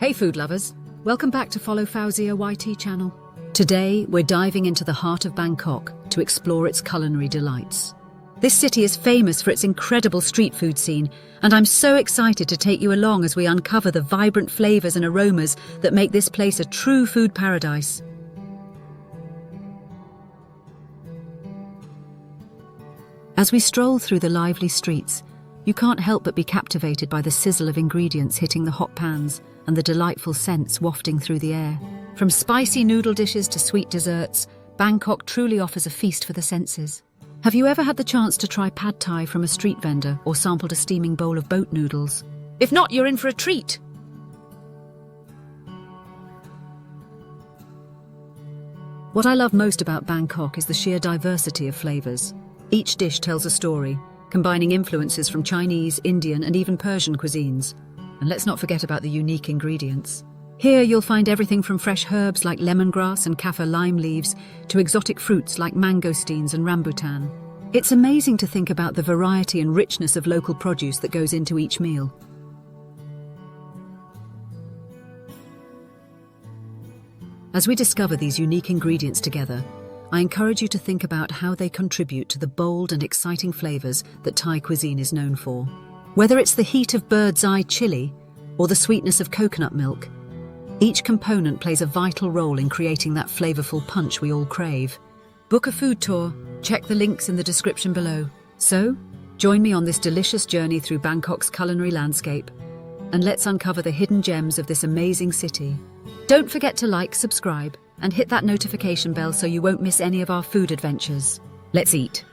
Hey food lovers, welcome back to Follow FauZia YT channel. Today we're diving into the heart of Bangkok to explore its culinary delights. This city is famous for its incredible street food scene, and I'm so excited to take you along as we uncover the vibrant flavors and aromas that make this place a true food paradise. As we stroll through the lively streets, you can't help but be captivated by the sizzle of ingredients hitting the hot pans and the delightful scents wafting through the air. From spicy noodle dishes to sweet desserts, Bangkok truly offers a feast for the senses. Have you ever had the chance to try pad thai from a street vendor or sampled a steaming bowl of boat noodles? If not, you're in for a treat! What I love most about Bangkok is the sheer diversity of flavors. Each dish tells a story, combining influences from Chinese, Indian, and even Persian cuisines. And let's not forget about the unique ingredients. Here you'll find everything from fresh herbs like lemongrass and kaffir lime leaves to exotic fruits like mangosteens and rambutan. It's amazing to think about the variety and richness of local produce that goes into each meal. As we discover these unique ingredients together, I encourage you to think about how they contribute to the bold and exciting flavors that Thai cuisine is known for. Whether it's the heat of bird's eye chili or the sweetness of coconut milk, each component plays a vital role in creating that flavorful punch we all crave. Book a food tour, check the links in the description below. So, join me on this delicious journey through Bangkok's culinary landscape, and let's uncover the hidden gems of this amazing city. Don't forget to like, subscribe, and hit that notification bell so you won't miss any of our food adventures. Let's eat.